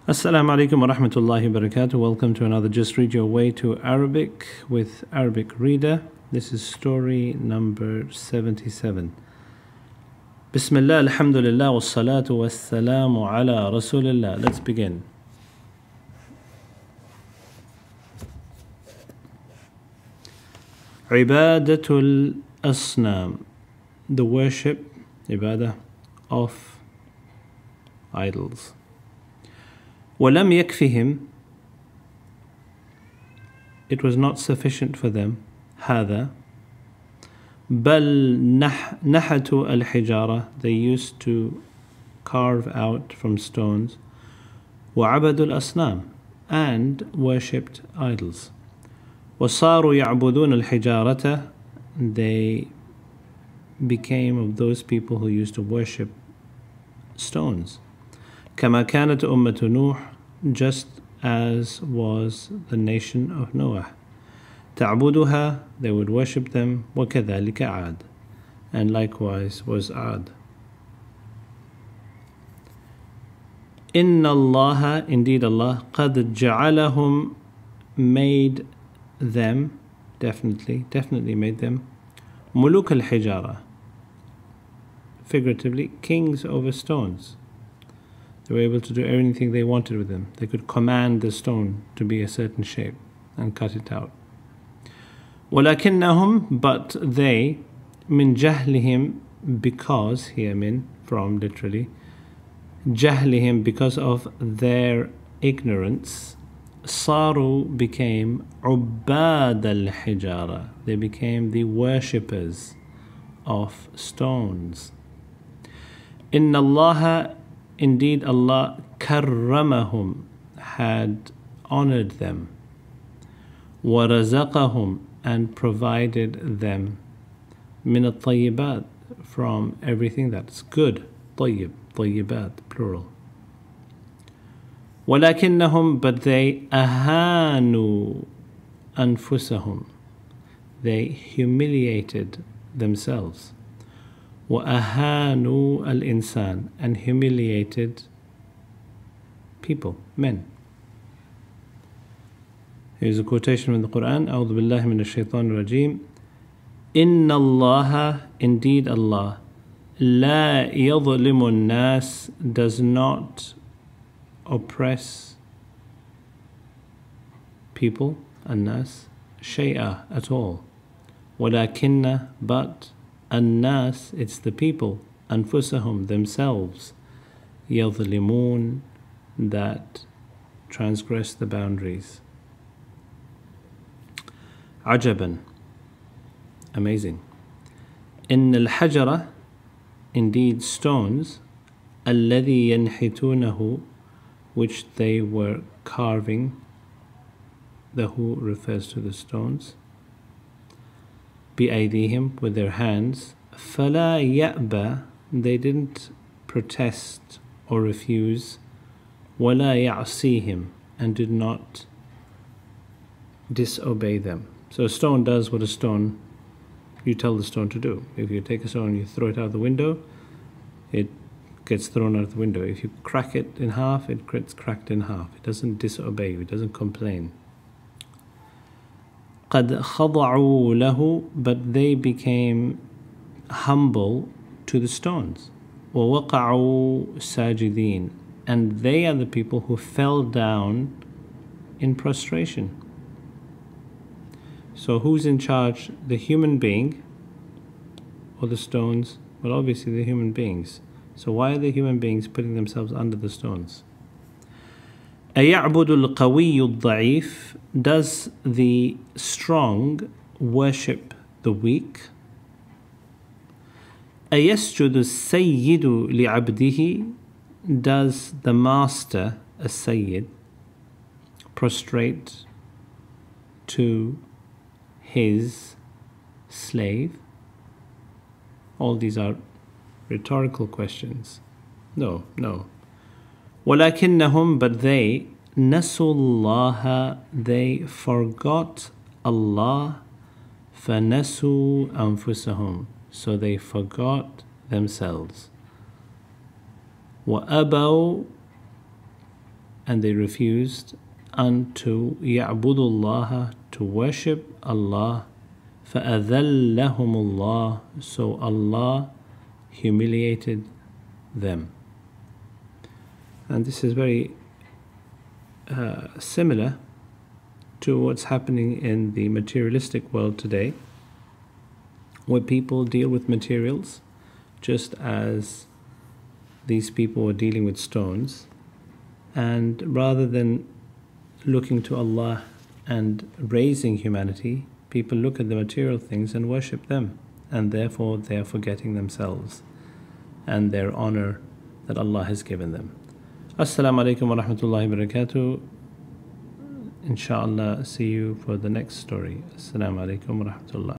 Assalamu alaikum wa rahmatullahi wa barakatuh. Welcome to another Just Read Your Way to Arabic with Arabic Reader. This is story number 77. Bismillah, alhamdulillah, wassalatu wassalamu ala rasulillah. Let's begin. Ibadatul Asnam, the worship, ibadah, of idols. وَلَمْ يَكْفِهِمْ, it was not sufficient for them, هذا, بَلْ نَحَتُوا الْحِجَارَةِ, they used to carve out from stones, وَعَبَدُوا الْأَصْنَامِ, and worshipped idols. وَصَارُوا يَعْبُدُونَ الْحِجَارَةَ, they became of those people who used to worship stones. كما كانت أمة نوح, just as was the nation of Noah. تعبدها, they would worship them. وكذلك عاد, and likewise was Ad. إن الله, indeed Allah, قد جعلهم, made them, definitely made them, ملوك الحجارة, figuratively kings over stones. They were able to do anything they wanted with them. They could command the stone to be a certain shape and cut it out. وَلَكِنَّهُمْ, but they, مِنْ جَهْلِهِمْ, because, here min, from, literally, جَهْلِهِمْ, because of their ignorance, صاروا, became عُبَّادَ الْحِجَارَةِ, they became the worshippers of stones. إِنَّ اللَّهَ, indeed Allah, كرمهم, had honored them, ورزقهم, and provided them, من الطيبات, from everything that's good, طيب, طيبات, plural. ولكنهم, but they, أهانوا أنفسهم, they humiliated themselves. وَأَهَانُوا الْإِنسَانِ, and humiliated people, men. Here's a quotation from the Quran. أعوذ بالله من الشيطان الرجيم. إِنَّ اللَّهَ, indeed Allah, لَا يَظْلِمُ النَّاسِ, does not oppress people, الناس, شيئا, at all. وَلَكِنَّ, but الناس, it's the people, أنفسهم, themselves, يظلمون, that transgress the boundaries. عجبا, amazing. إن الحجر, indeed stones, الذي ينحتونه, which they were carving, the who refers to the stones, بأيديهم, with their hands, فلا يأبى, they didn't protest or refuse, ولا يعصيهم, and did not disobey them. So a stone does what a stone, you tell the stone to do. If you take a stone and you throw it out the window, it gets thrown out the window. If you crack it in half, it gets cracked in half. It doesn't disobey you, it doesn't complain. قَدْ خَضَعُوا لَهُ, but they became humble to the stones. وَوَقَعُوا سَاجِدِينَ, and they are the people who fell down in prostration. So who's in charge? The human being or the stones? Well, obviously the human beings. So why are the human beings putting themselves under the stones? أَيَعْبُدُ الْقَوِيُّ الضَّعِيفُ, does the strong worship the weak? أَيَسْجُدُ السَّيِّدُ لِعَبْدِهِ, does the master, a sayyid, prostrate to his slave? All these are rhetorical questions. No. وَلَكِنَّهُمْ, but they, نَسُوا اللَّهَ, they forgot Allah, فَنَسُوا أَنفُسَهُمْ, so they forgot themselves. وَأَبَوْا and they refused unto يعبدوا الله, to worship Allah. فأذلهم الله, so Allah humiliated them. And this is very similar to what's happening in the materialistic world today, where people deal with materials just as these people were dealing with stones, and rather than looking to Allah and raising humanity, people look at the material things and worship them, and therefore they are forgetting themselves and their honor that Allah has given them. Assalamu alaikum wa rahmatullahi wa barakatuh. Inshallah, see you for the next story. Assalamu alaikum wa rahmatullah.